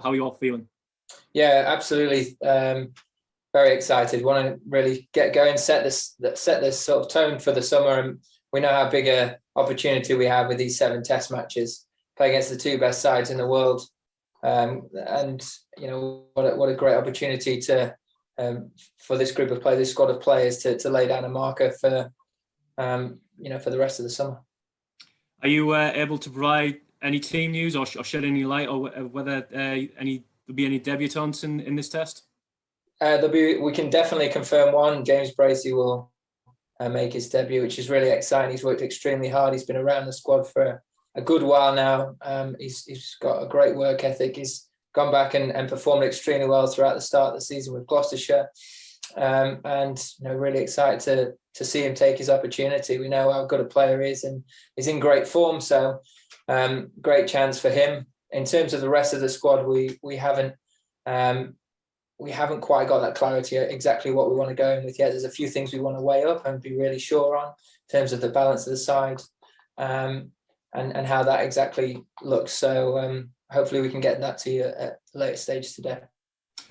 how are you all feeling? Yeah, absolutely. Very excited. Want to really get going, set this sort of tone for the summer, and we know how big a opportunity we have with these 7 Test matches, play against the 2 best sides in the world, and what a great opportunity to for this group of players, this squad of players, to lay down a marker for for the rest of the summer. Are you able to provide any team news or shed any light on whether there'll be any debutants in this test? We can definitely confirm one. James Bracey will make his debut, which is really exciting. He's worked extremely hard. He's been around the squad for a good while now. He's got a great work ethic. He's gone back and performed extremely well throughout the start of the season with Gloucestershire, and really excited to see him take his opportunity. We know how good a player he is, and he's in great form. So great chance for him. In terms of the rest of the squad, we haven't quite got that clarity exactly what we want to go in with yet. There's a few things we want to weigh up and be really sure on in terms of the balance of the side, and how that exactly looks. So hopefully we can get that to you at a later stage today.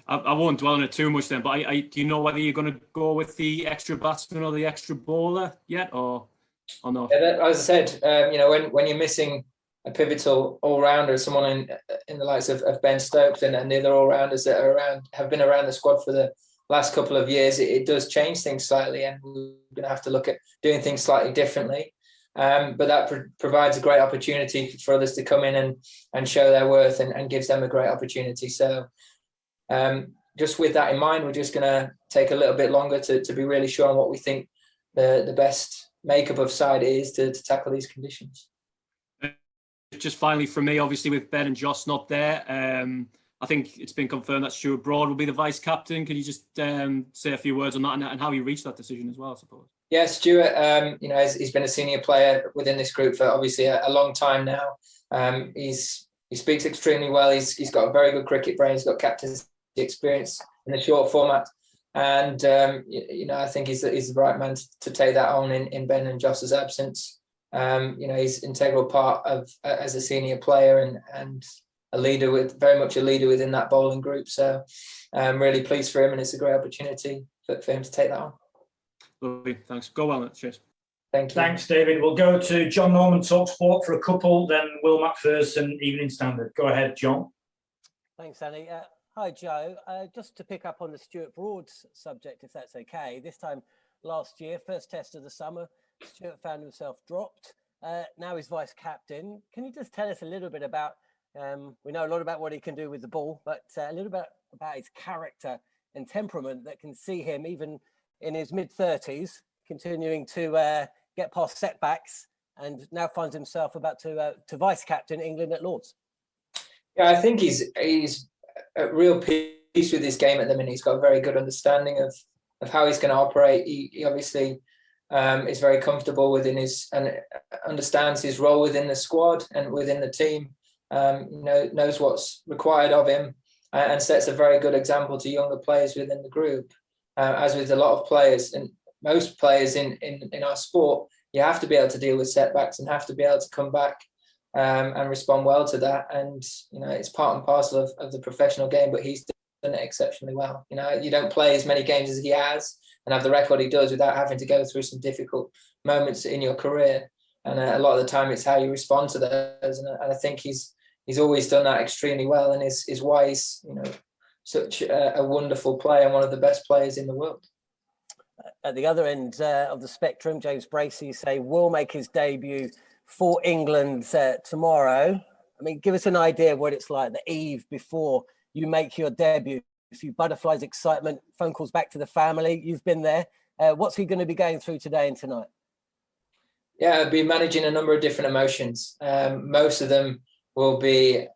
I won't dwell on it too much then, but do you know whether you're going to go with the extra batsman or the extra bowler yet, or not? Yeah, as I said, when you're missing a pivotal all-rounder, someone in the likes of Ben Stokes and the other all-rounders that have been around the squad for the last couple of years, it does change things slightly, and we're going to have to look at doing things slightly differently. But that provides a great opportunity for others to come in and show their worth, and gives them a great opportunity. So just with that in mind, we're just going to take a little bit longer to be really sure on what we think the best makeup of side is to tackle these conditions. Just finally from me, obviously with Ben and Joss not there, I think it's been confirmed that Stuart Broad will be the vice captain. Can you just say a few words on that and how you reached that decision as well, I suppose? Yeah, Stuart, he's been a senior player within this group for obviously a long time now. He speaks extremely well. He's got a very good cricket brain. He's got captaincy experience in the short format, and I think he's the right man to take that on in Ben and Joss's absence. He's an integral part of as a senior player and a leader, very much a leader within that bowling group. So I'm really pleased for him, and it's a great opportunity for him to take that on. Lovely, thanks. Go well, cheers. Thank you. Thanks, David. We'll go to John Norman, TalkSport, for a couple, then Will Macpherson, Evening Standard. Go ahead, John. Thanks, Danny. Hi, Joe. Just to pick up on the Stuart Broad subject, if that's okay. This time last year, first test of the summer, Stuart found himself dropped. Now he's vice captain. Can you just tell us a little bit about, we know a lot about what he can do with the ball, but a little bit about his character and temperament that can see him, even in his mid-30s, continuing to get past setbacks, and now finds himself about to vice captain England at Lords? Yeah, I think he's at real peace with his game at the minute. He's got a very good understanding of how he's going to operate. He obviously is very comfortable within and understands his role within the squad and within the team. Knows what's required of him, and sets a very good example to younger players within the group. As with a lot of players and most players in our sport, you have to be able to deal with setbacks and have to be able to come back and respond well to that. And it's part and parcel of the professional game, but he's done it exceptionally well. You don't play as many games as he has and have the record he does without having to go through some difficult moments in your career. And a lot of the time, it's how you respond to those. And I think he's always done that extremely well, and is why he's such a wonderful player and one of the best players in the world. At the other end of the spectrum, James Bracey, will make his debut for England tomorrow. I mean, give us an idea of what it's like the eve before you make your debut. A few butterflies, excitement, phone calls back to the family. You've been there. What's he going to be going through today and tonight? Yeah, I'll be managing a number of different emotions. Most of them will be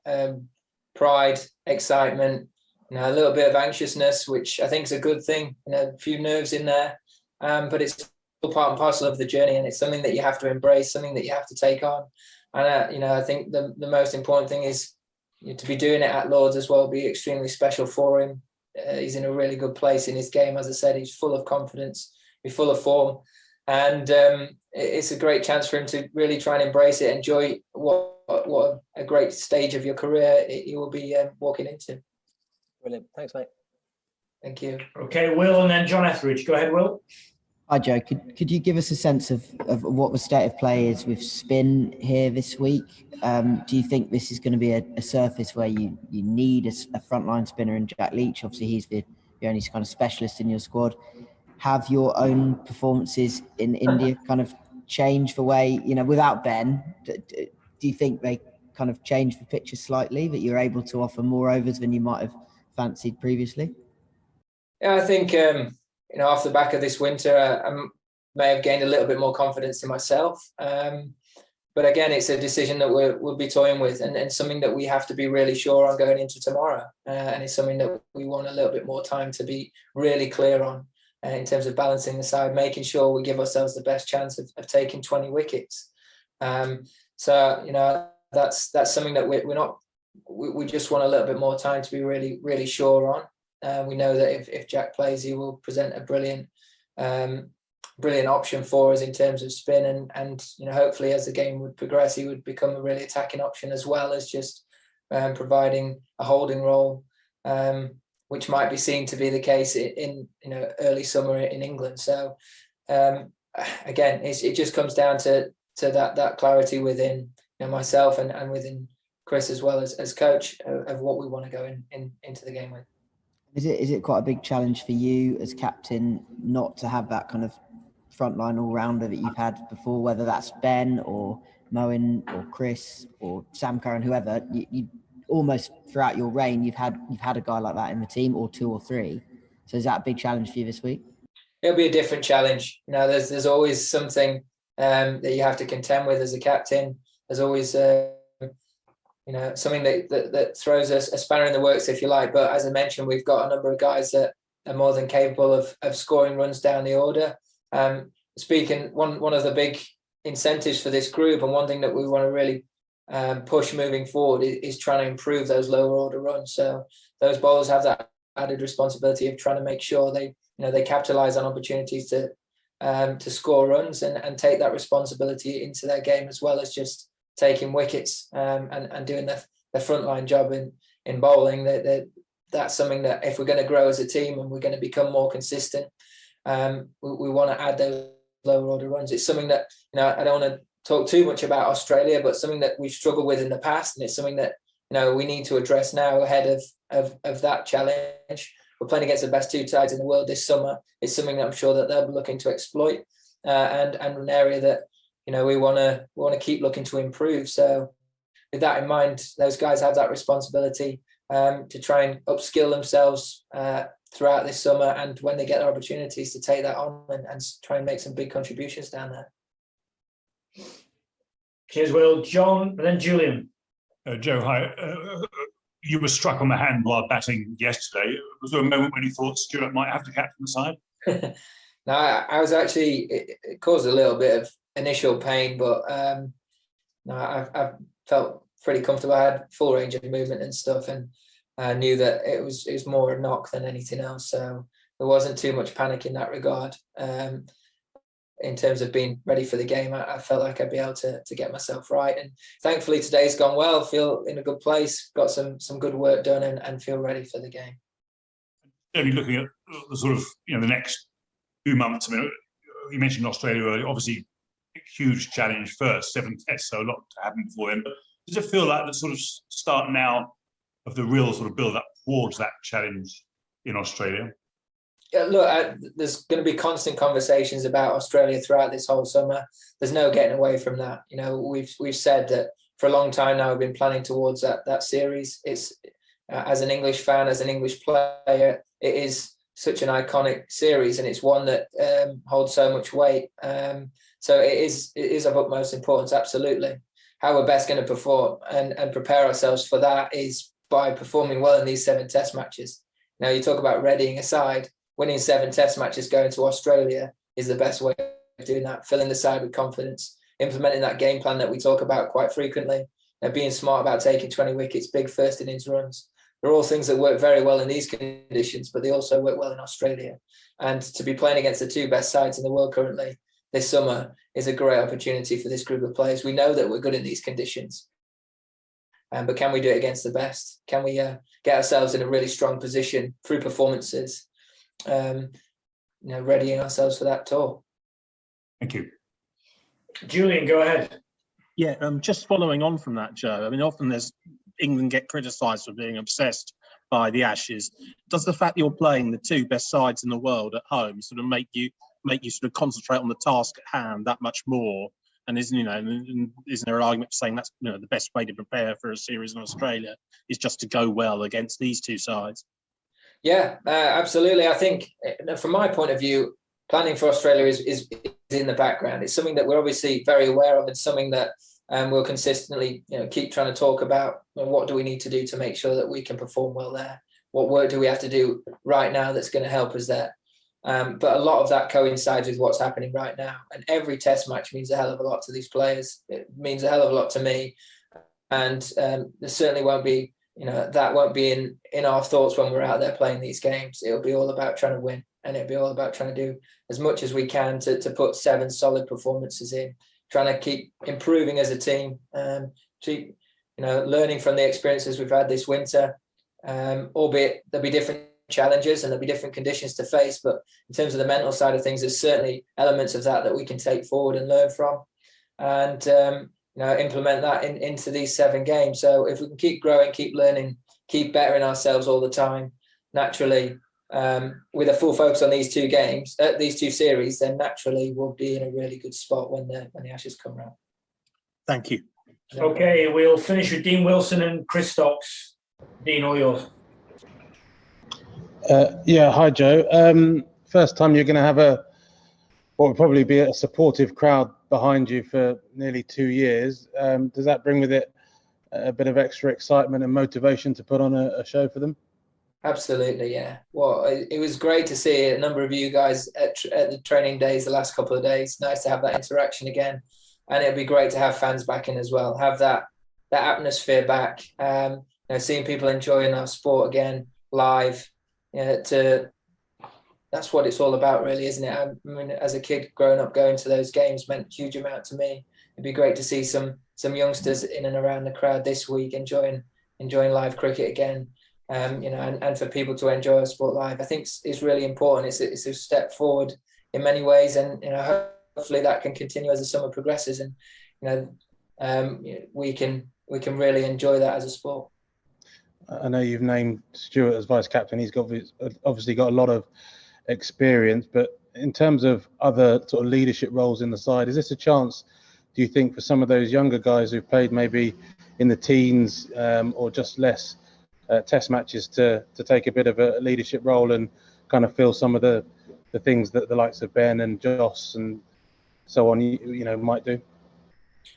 pride, excitement, a little bit of anxiousness, which I think is a good thing. A few nerves in there, but it's all part and parcel of the journey, and it's something that you have to embrace, something that you have to take on. And I think the most important thing is to be doing it at Lords as well. Be extremely special for him. He's in a really good place in his game. As I said, he's full of confidence, he's full of form, and it's a great chance for him to really try and embrace it, enjoy what a great stage of your career he will be walking into. Brilliant. Thanks, mate. Thank you. Okay, Will, and then John Etheridge. Go ahead, Will. Hi, Joe. Could you give us a sense of what the state of play is with spin here this week? Do you think this is going to be a surface where you need a frontline spinner in Jack Leach? Obviously, he's the only kind of specialist in your squad. Have your own performances in India kind of changed the way, without Ben? Do you think they kind of changed the picture slightly, that you're able to offer more overs than you might have fancied previously? Yeah, I think, off the back of this winter, I may have gained a little bit more confidence in myself. But again, it's a decision that we'll be toying with and something that we have to be really sure on going into tomorrow. And it's something that we want a little bit more time to be really clear on in terms of balancing the side, making sure we give ourselves the best chance of taking 20 wickets. So, that's something that we just want a little bit more time to be really, really sure on. We know that if Jack plays, he will present a brilliant option for us in terms of spin, and hopefully as the game would progress, he would become a really attacking option as well as just providing a holding role, which might be seen to be the case in early summer in England. So again, it just comes down to that clarity within myself and within Chris as well as coach of what we want to go into the game with. Is it quite a big challenge for you as captain not to have that kind of frontline all-rounder that you've had before, whether that's Ben or Moeen or Chris or Sam Curran, whoever? You almost throughout your reign you've had a guy like that in the team, or two or three. So is that a big challenge for you this week? It'll be a different challenge. There's always something that you have to contend with as a captain. There's always something that throws a spanner in the works, if you like. But as I mentioned, we've got a number of guys that are more than capable of scoring runs down the order. One of the big incentives for this group, and one thing that we want to really push moving forward is trying to improve those lower order runs. So those bowlers have that added responsibility of trying to make sure they capitalize on opportunities to score runs and take that responsibility into their game, as well as just taking wickets and doing the frontline job in bowling. That's something that if we're going to grow as a team and we're going to become more consistent, we want to add those lower order runs. It's something that I don't want to talk too much about Australia, but something that we've struggled with in the past, and it's something that we need to address now ahead of that challenge. We're playing against the best two sides in the world this summer. It's something that I'm sure that they'll be looking to exploit, and an area that we want to keep looking to improve. So with that in mind, those guys have that responsibility to try and upskill themselves throughout this summer, and when they get their opportunities, to take that on and try and make some big contributions down there. Cheers, Will. John, and then Julian. Joe, hi. You were struck on the hand while batting yesterday. Was there a moment when you thought Stuart might have to captain the side? No, I was actually, it caused a little bit of initial pain, but I felt pretty comfortable. I had full range of movement and stuff, and I knew that it was more a knock than anything else. So there wasn't too much panic in that regard. In terms of being ready for the game, I felt like I'd be able to get myself right. And thankfully today's gone well. Feel in a good place, got some good work done, and feel ready for the game. Only looking at the sort of, the next few months, I mean, you mentioned Australia earlier, obviously a huge challenge first, 7 tests, so a lot to happen before then. But does it feel like the sort of start now of the real sort of build up towards that challenge in Australia? Yeah, look, there's going to be constant conversations about Australia throughout this whole summer. There's no getting away from that. We've said that for a long time now. We've been planning towards that series. It's as an English fan, as an English player, it is such an iconic series, and it's one that holds so much weight. So it is of utmost importance, absolutely. How we're best going to perform and prepare ourselves for that is by performing well in these 7 test matches. Now, you talk about readying aside. Winning 7 test matches going to Australia is the best way of doing that, filling the side with confidence, implementing that game plan that we talk about quite frequently, being smart about taking 20 wickets, big first innings runs. They're all things that work very well in these conditions, but they also work well in Australia. And to be playing against the 2 best sides in the world currently, this summer is a great opportunity for this group of players. We know that we're good in these conditions, but can we do it against the best? Can we get ourselves in a really strong position through performances, readying ourselves for that tour? Thank you. Julian, go ahead. Yeah, just following on from that, Joe. I mean, often England get criticised for being obsessed by the Ashes. Does the fact you're playing the two best sides in the world at home sort of make you sort of concentrate on the task at hand that much more? And isn't there an argument for saying that's the best way to prepare for a series in Australia is just to go well against these two sides? Yeah, absolutely. I think from my point of view, planning for Australia is in the background. It's something that we're obviously very aware of, and something that we'll consistently keep trying to talk about. What do we need to do to make sure that we can perform well there? What work do we have to do right now that's going to help us there? But a lot of that coincides with what's happening right now. And every test match means a hell of a lot to these players. It means a hell of a lot to me. And there certainly won't be, that won't be in our thoughts when we're out there playing these games. It'll be all about trying to win. And it'll be all about trying to do as much as we can to put 7 solid performances in, trying to keep improving as a team, keep learning from the experiences we've had this winter, albeit there'll be different challenges and there'll be different conditions to face. But in terms of the mental side of things, there's certainly elements of that we can take forward and learn from, and implement that into these 7 games. So if we can keep growing, keep learning, keep bettering ourselves all the time, naturally, with a full focus on these 2 games, these 2 series, then naturally we'll be in a really good spot when the Ashes come round. Thank you. Okay, we'll finish with Dean Wilson and Chris Stocks. Dean, all yours. Yeah, hi Joe. First time you're going to have what will probably be a supportive crowd behind you for nearly 2 years. Does that bring with it a bit of extra excitement and motivation to put on a show for them? Absolutely, yeah. Well, it was great to see a number of you guys at the training days the last couple of days. Nice to have that interaction again, and it'd be great to have fans back in as well. Have that atmosphere back. Seeing people enjoying our sport again live. That's what it's all about, really, isn't it? I mean, as a kid growing up, going to those games meant a huge amount to me. It'd be great to see some youngsters in and around the crowd this week enjoying live cricket again. And for people to enjoy our sport live, I think it's really important. It's a step forward in many ways, and hopefully that can continue as the summer progresses, and we can really enjoy that as a sport. I know you've named Stuart as vice captain. He's obviously got a lot of experience, but in terms of other sort of leadership roles in the side, is this a chance, do you think, for some of those younger guys who've played maybe in the teens or just less test matches to take a bit of a leadership role and kind of feel some of the things that the likes of Ben and Joss and so on might do?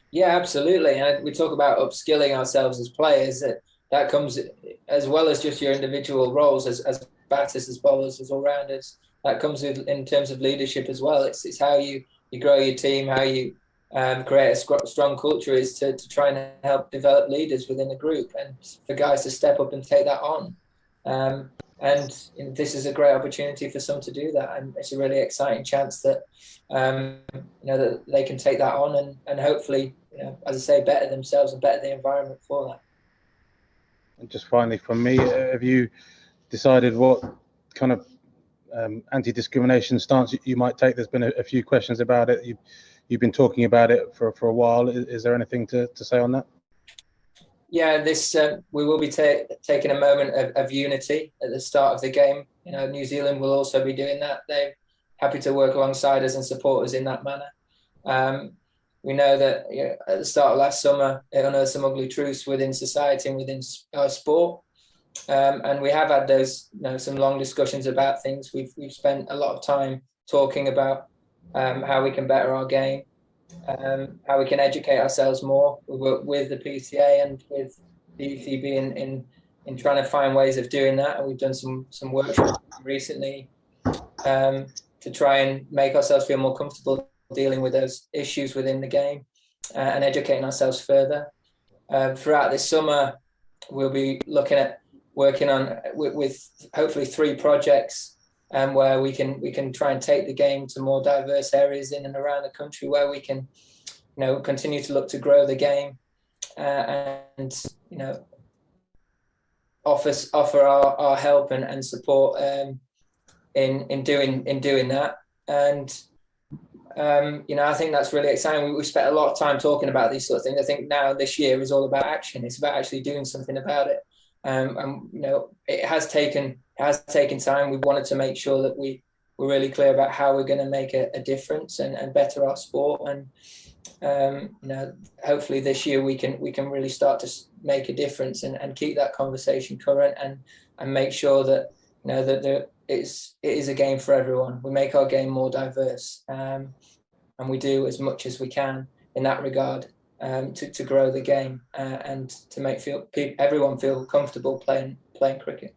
Yeah, absolutely. And we talk about upskilling ourselves as players. That comes as well as just your individual roles as batters, as bowlers, as all-rounders. That comes in terms of leadership as well. It's how you grow your team, how you create a strong culture, is to try and help develop leaders within the group, and for guys to step up and take that on. And this is a great opportunity for some to do that, and it's a really exciting chance that that they can take that on and hopefully, as I say, better themselves and better the environment for that. And just finally from me, have you decided what kind of anti-discrimination stance you might take? There's been a few questions about it. You've been talking about it for a while. Is there anything to say on that? Yeah, we will be taking a moment of unity at the start of the game. New Zealand will also be doing that. They're happy to work alongside us and support us in that manner. We know that at the start of last summer, it unearthed some ugly truths within society and within our sport. And we have had those, some long discussions about things. We've spent a lot of time talking about how we can better our game, how we can educate ourselves more. We work with the PTA and with the ECB in trying to find ways of doing that. And we've done some workshops recently to try and make ourselves feel more comfortable dealing with those issues within the game and educating ourselves further. Throughout this summer, we'll be looking at working on with hopefully 3 projects where we can try and take the game to more diverse areas in and around the country, where we can, continue to look to grow the game, and offer our help and support in doing that. And I think that's really exciting. We spent a lot of time talking about these sort of things. I think now this year is all about action. It's about actually doing something about it. And it has taken time. We wanted to make sure that we're really clear about how we're going to make a difference and better our sport. And hopefully this year we can really start to make a difference and keep that conversation current and make sure that that it is a game for everyone. We make our game more diverse, and we do as much as we can in that regard to grow the game and to make everyone feel comfortable playing cricket.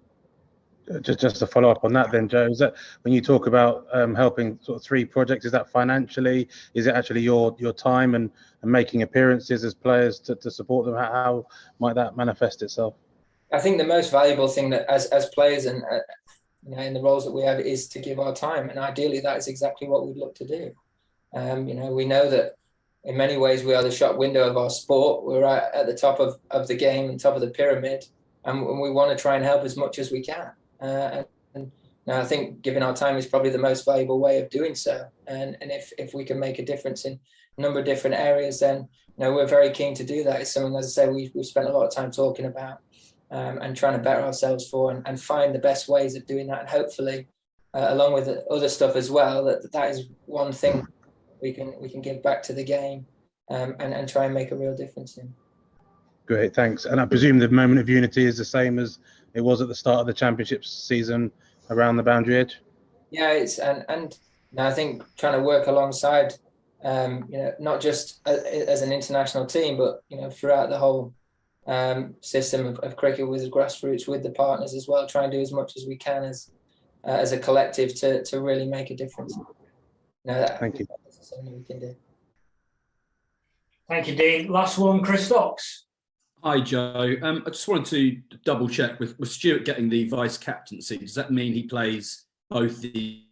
Just to follow up on that then, Joe, is that when you talk about helping sort of 3 projects, is that financially? Is it actually your time and making appearances as players to support them? How might that manifest itself? I think the most valuable thing that as players and in the roles that we have is to give our time, and ideally that is exactly what we'd look to do. We know that in many ways we are the shop window of our sport. We're right at the top of the game and top of the pyramid, and we want to try and help as much as we can. And I think giving our time is probably the most valuable way of doing so. And if we can make a difference in a number of different areas, then we're very keen to do that. It's something, as I say, we've spent a lot of time talking about and trying to better ourselves for and find the best ways of doing that. And hopefully, along with the other stuff as well, that is one thing we can give back to the game and try and make a real difference in. Great, thanks. And I presume the moment of unity is the same as it was at the start of the championship season around the Boundary Edge? Yeah, it's and I think trying to work alongside, not just as an international team, but throughout the whole system of cricket with the grassroots, with the partners as well, try and do as much as we can as a collective to really make a difference. Thank you. That's something we can do. Thank you, Dean. Last one, Chris Stocks. Hi, Joe. I just wanted to double check with Stuart getting the vice captaincy. Does that mean he plays both these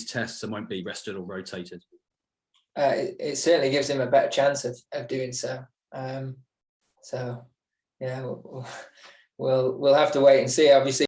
tests and won't be rested or rotated? It certainly gives him a better chance of doing so. We'll have to wait and see. Obviously,